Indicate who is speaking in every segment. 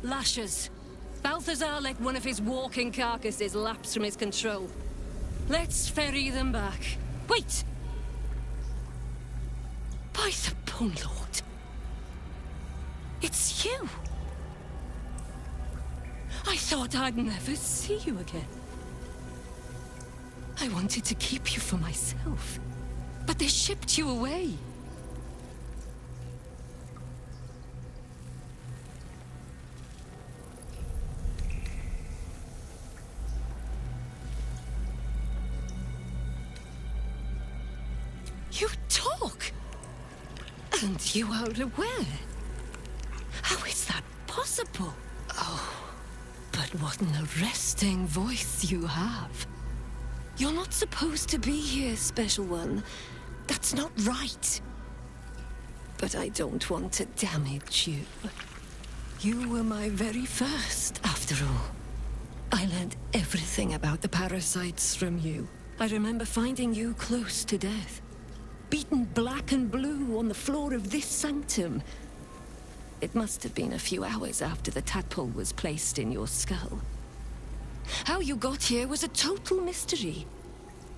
Speaker 1: Lashes. Balthazar let one of his walking carcasses lapse from his control. Let's ferry them back. Wait! By the Bone Lord. It's you! I thought I'd never see you again. I wanted to keep you for myself, but they shipped you away. You talk! And you are aware. How is that possible? Oh, but what an arresting voice you have. You're not supposed to be here, Special One. That's not right. But I don't want to damage you. You were my very first, after all. I learned everything about the parasites from you. I remember finding you close to death. Beaten black and blue on the floor of this sanctum. It must have been a few hours after the tadpole was placed in your skull. How you got here was a total mystery.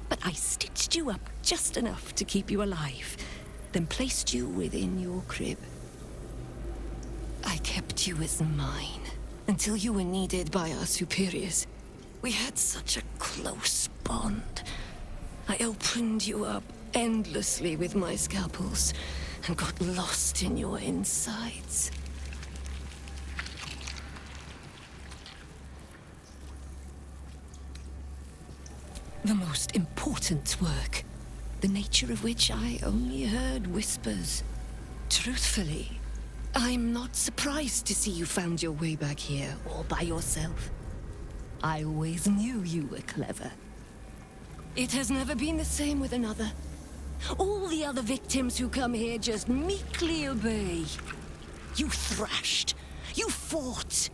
Speaker 1: But I stitched you up just enough to keep you alive, then placed you within your crib. I kept you as mine until you were needed by our superiors. We had such a close bond. I opened you up endlessly with my scalpels and got lost in your insides. The most important work, the nature of which I only heard whispers. Truthfully, I'm not surprised to see you found your way back here all by yourself. I always knew you were clever. It has never been the same with another. All the other victims who come here just meekly obey. You thrashed. You fought.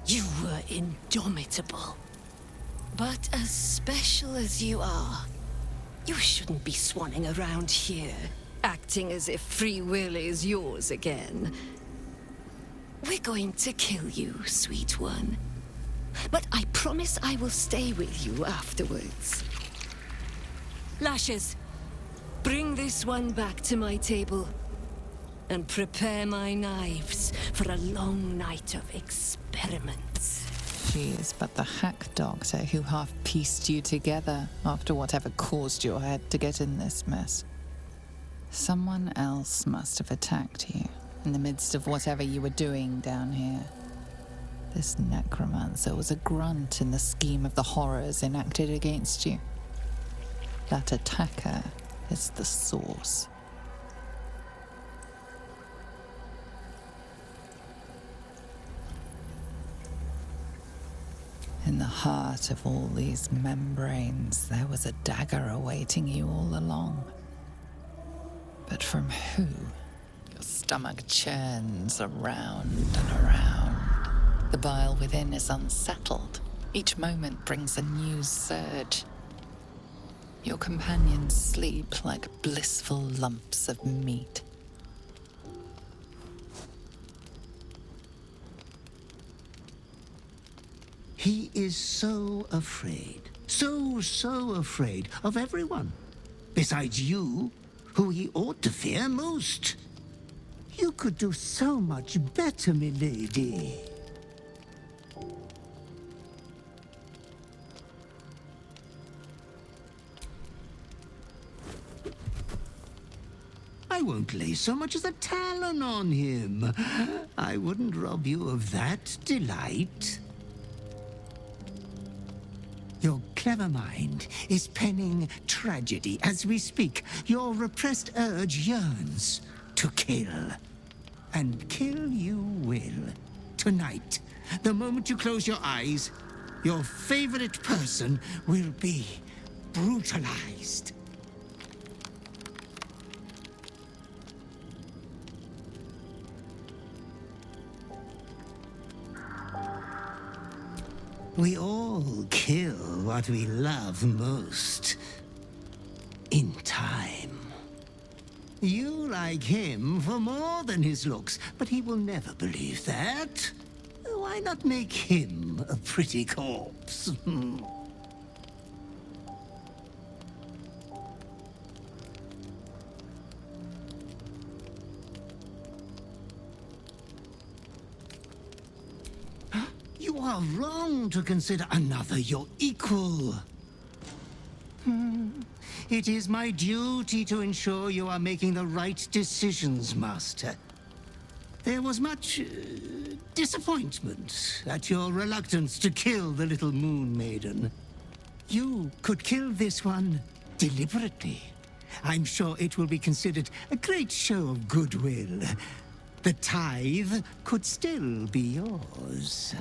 Speaker 1: You were indomitable. But as special as you are, you shouldn't be swanning around here, acting as if free will is yours again. We're going to kill you, sweet one. But I promise I will stay with you afterwards. Lashes. Bring this one back to my table. And prepare my knives for a long night of experiments.
Speaker 2: She is but the hack doctor who half pieced you together after whatever caused your head to get in this mess. Someone else must have attacked you in the midst of whatever you were doing down here. This necromancer was a grunt in the scheme of the horrors enacted against you. That attacker is the source. In the heart of all these membranes, there was a dagger awaiting you all along. But from who? Your stomach churns around and around. The bile within is unsettled. Each moment brings a new surge. Your companions sleep like blissful lumps of meat.
Speaker 3: He is so afraid, so afraid of everyone. Besides you, who he ought to fear most. You could do so much better, milady. I won't lay so much as a talon on him. I wouldn't rob you of that delight. Your clever mind is penning tragedy as we speak. Your repressed urge yearns to kill. And kill you will. Tonight, the moment you close your eyes, your favorite person will be brutalized. We all kill what we love most. In time. You like him for more than his looks, but he will never believe that. why not make him a pretty corpse? You are wrong to consider another your equal. It is my duty to ensure you are making the right decisions, Master. There was much disappointment at your reluctance to kill the little Moon Maiden. You could kill this one deliberately. I'm sure it will be considered a great show of goodwill. The tithe could still be yours.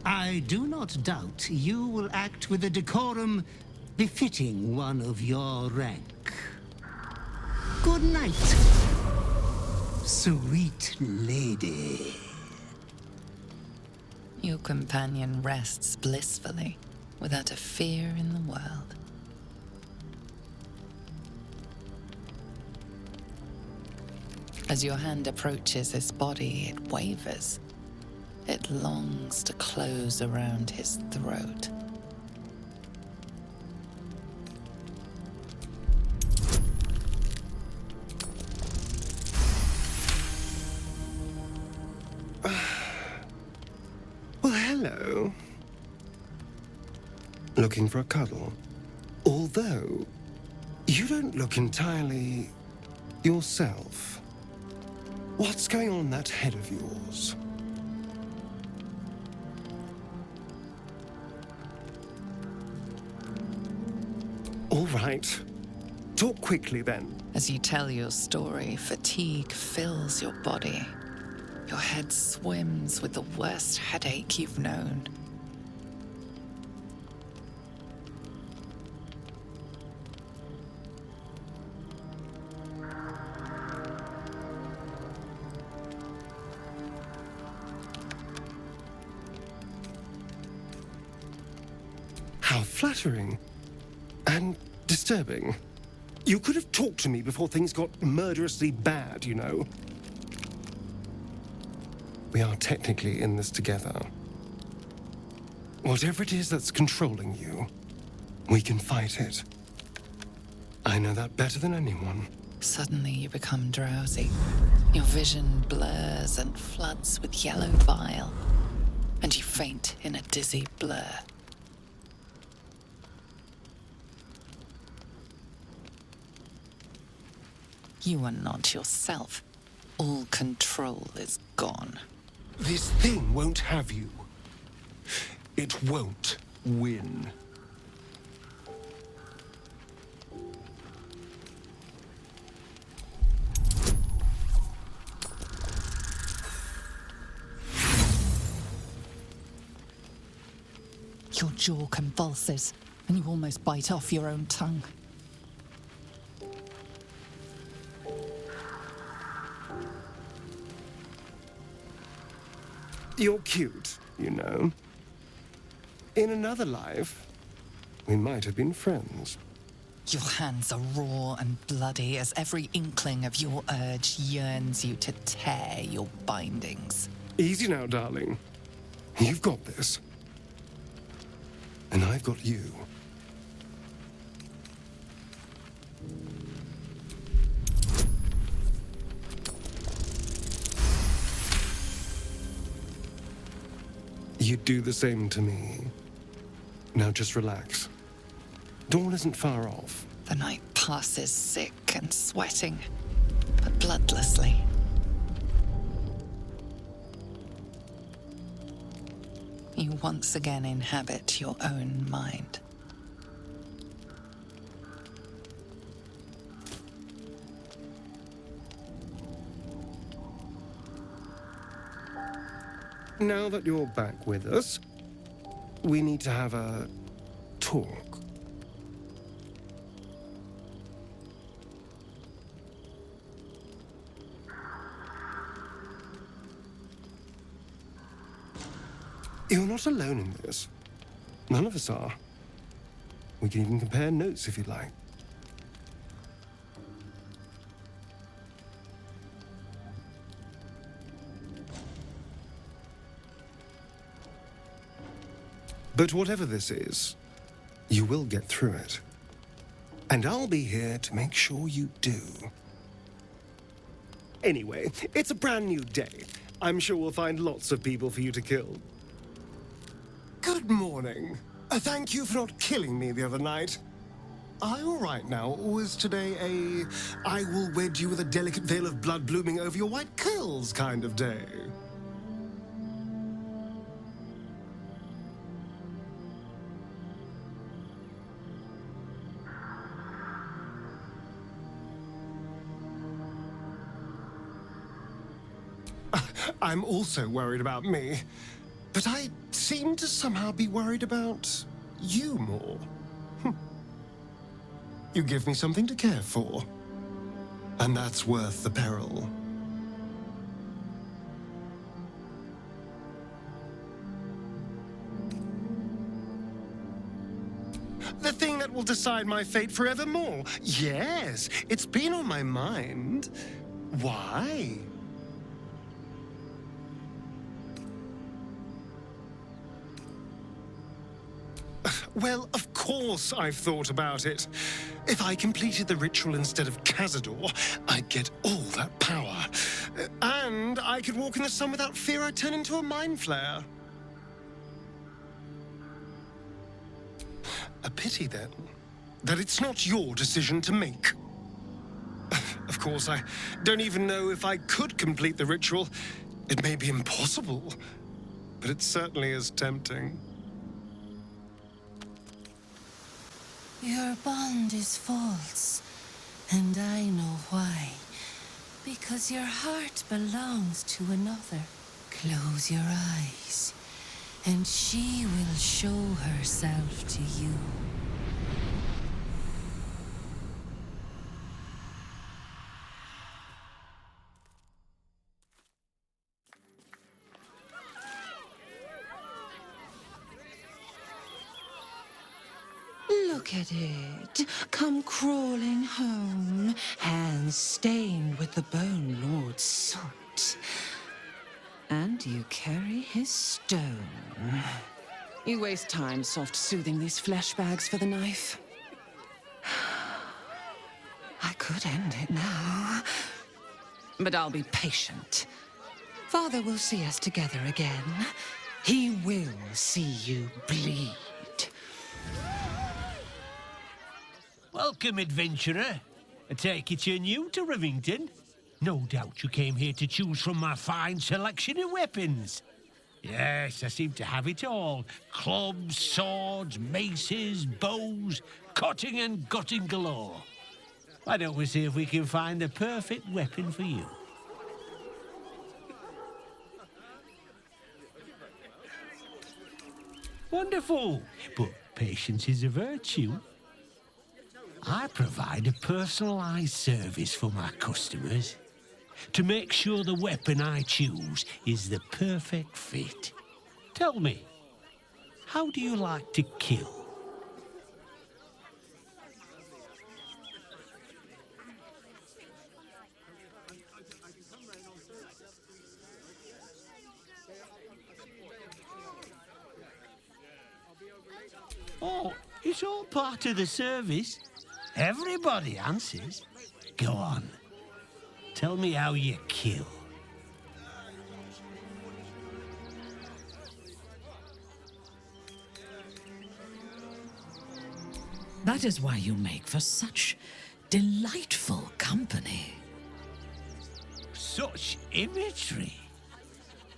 Speaker 3: I do not doubt you will act with a decorum befitting one of your rank. Good night, sweet lady.
Speaker 2: Your companion rests blissfully, without a fear in the world. As your hand approaches his body, it wavers. It longs to close around his throat.
Speaker 4: Well, hello. Looking for a cuddle? Although, you don't look entirely yourself. What's going on in that head of yours? All right. Talk quickly, then.
Speaker 2: As you tell your story, fatigue fills your body. Your head swims with the worst headache you've known.
Speaker 4: How flattering. And disturbing. You could have talked to me before things got murderously bad, you know. We are technically in this together. Whatever it is that's controlling you, we can fight it. I know that better than anyone.
Speaker 2: Suddenly you become drowsy. Your vision blurs and floods with yellow bile, and you faint in a dizzy blur. You are not yourself. All control is gone.
Speaker 4: This thing won't have you. It won't win.
Speaker 2: Your jaw convulses, and you almost bite off your own tongue.
Speaker 4: You're cute, you know. In another life, we might have been friends.
Speaker 2: Your hands are raw and bloody as every inkling of your urge yearns you to tear your bindings.
Speaker 4: Easy now, darling. You've got this. And I've got you. You'd do the same to me. Now just relax. Dawn isn't far off.
Speaker 2: The night passes sick and sweating, but bloodlessly. You once again inhabit your own mind.
Speaker 4: Now that you're back with us, we need to have a talk. You're not alone in this. None of us are. We can even compare notes if you like. But whatever this is, you will get through it. And I'll be here to make sure you do. Anyway, it's a brand new day. I'm sure we'll find lots of people for you to kill. Good morning. Thank you for not killing me the other night. Are you all right now, or is today a I will wed you with a delicate veil of blood blooming over your white curls kind of day? I'm also worried about me, but I seem to somehow be worried about you more. You give me something to care for, and that's worth the peril. The thing that will decide my fate forevermore. Yes, it's been on my mind. Why? Well, of course I've thought about it. If I completed the ritual instead of Cazador, I'd get all that power. And I could walk in the sun without fear I'd turn into a mind flare. A pity, then, that it's not your decision to make. Of course, I don't even know if I could complete the ritual. It may be impossible, but it certainly is tempting.
Speaker 1: Your bond is false, and I know why. Because your heart belongs to another. Close your eyes, and she will show herself to you. Look at it, come crawling home, hands stained with the Bone Lord's soot. And you carry his stone. You waste time soft-soothing these flesh bags for the knife. I could end it now, but I'll be patient. Father will see us together again. He will see you bleed.
Speaker 5: Welcome, adventurer. I take it you're new to Rivington. No doubt you came here to choose from my fine selection of weapons. Yes, I seem to have it all. Clubs, swords, maces, bows, cutting and gutting galore. Why don't we see if we can find the perfect weapon for you? Wonderful, but patience is a virtue. I provide a personalized service for my customers to make sure the weapon I choose is the perfect fit. Tell me, how do you like to kill? Oh, it's all part of the service. Everybody answers. Go on. Tell me how you kill.
Speaker 6: That is why you make for such delightful company.
Speaker 5: Such imagery.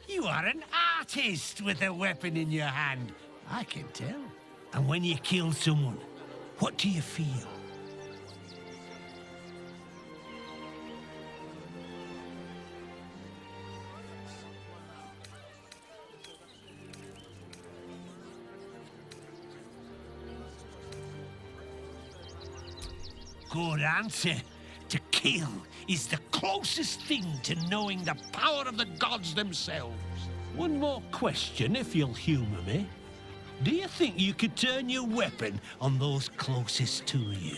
Speaker 5: You are an artist with a weapon in your hand. I can tell. And when you kill someone, what do you feel? Good answer. To kill is the closest thing to knowing the power of the gods themselves. One more question, if you'll humor me. Do you think you could turn your weapon on those closest to you?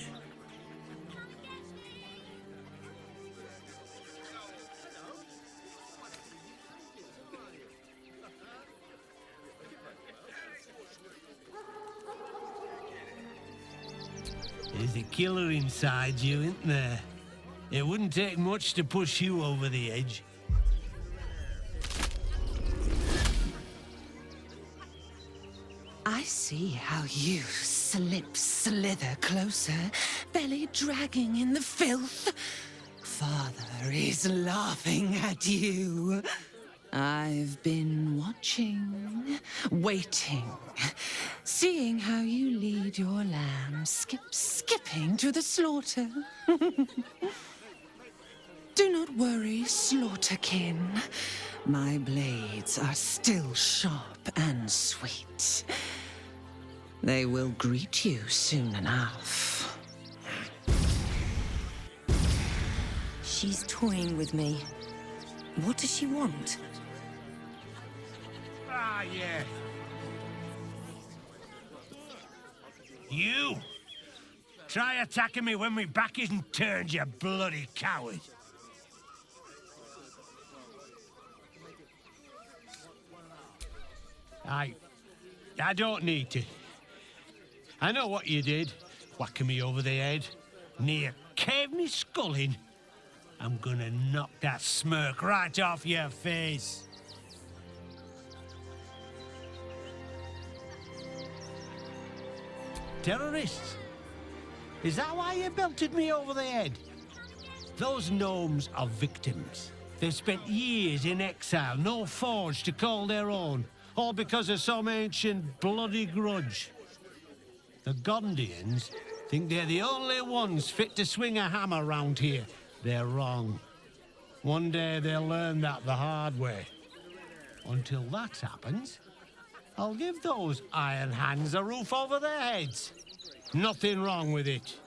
Speaker 5: There's a killer inside you, isn't there? It wouldn't take much to push you over the edge.
Speaker 7: I see how you slither closer, belly dragging in the filth. Father is laughing at you. I've been watching, waiting, seeing how you lead your lamb, skipping to the slaughter. Do not worry, slaughterkin. My blades are still sharp and sweet. They will greet you soon enough.
Speaker 8: She's toying with me. What does she want?
Speaker 5: Ah, yeah. You! Try attacking me when my back isn't turned, you bloody coward. I don't need to. I know what you did, whacking me over the head. Near caved me skull in. I'm gonna knock that smirk right off your face. Terrorists? Is that why you belted me over the head? Those gnomes are victims. They've spent years in exile, no forge to call their own, all because of some ancient bloody grudge. The Gondians think they're the only ones fit to swing a hammer round here. They're wrong. One day they'll learn that the hard way. Until that happens, I'll give those iron hands a roof over their heads. Nothing wrong with it.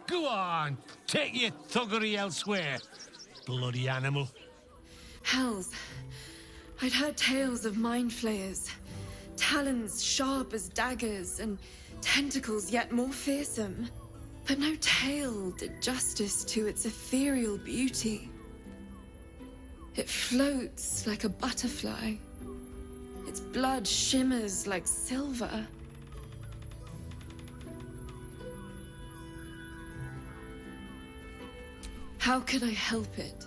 Speaker 5: Go on, take your thuggery elsewhere, bloody animal.
Speaker 9: Hells. I'd heard tales of mind flayers. Talons sharp as daggers and tentacles yet more fearsome. But no tale did justice to its ethereal beauty. It floats like a butterfly. Its blood shimmers like silver. How could I help it?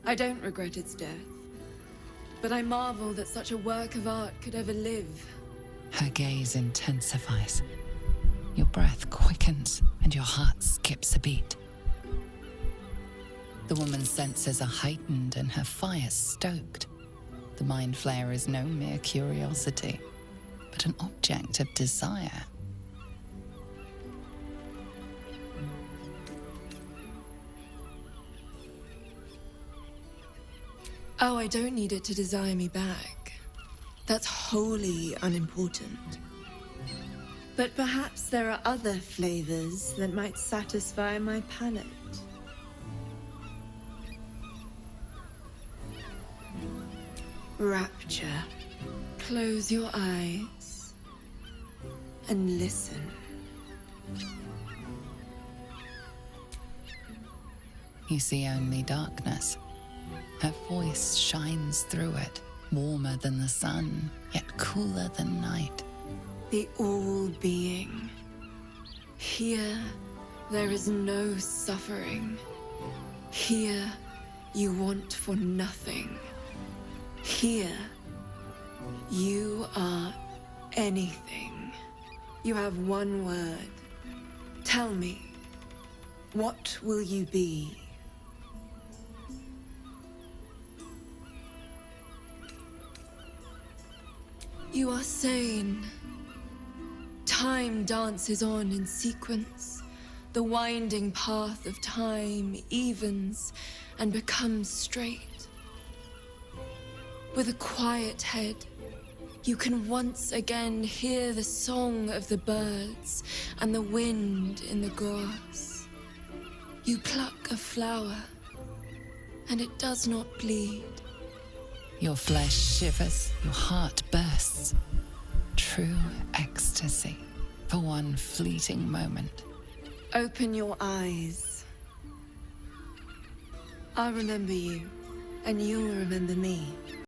Speaker 9: I don't regret its death. But I marvel that such a work of art could ever live.
Speaker 2: Her gaze intensifies. Your breath quickens and your heart skips a beat. The woman's senses are heightened and her fire stoked. The mind flayer is no mere curiosity, but an object of desire.
Speaker 9: Oh, I don't need it to desire me back. That's wholly unimportant. But perhaps there are other flavors that might satisfy my palate. Rapture. Close your eyes and listen.
Speaker 2: You see only darkness. Her voice shines through it, warmer than the sun, yet cooler than night.
Speaker 9: The all-being. Here, there is no suffering. Here, you want for nothing. Here, you are anything. You have one word. Tell me, what will you be? You are sane. Time dances on in sequence. The winding path of time evens and becomes straight. With a quiet head, you can once again hear the song of the birds and the wind in the grass. You pluck a flower, and it does not bleed.
Speaker 2: Your flesh shivers, your heart bursts. True ecstasy for one fleeting moment.
Speaker 9: Open your eyes. I'll remember you, and you'll remember me.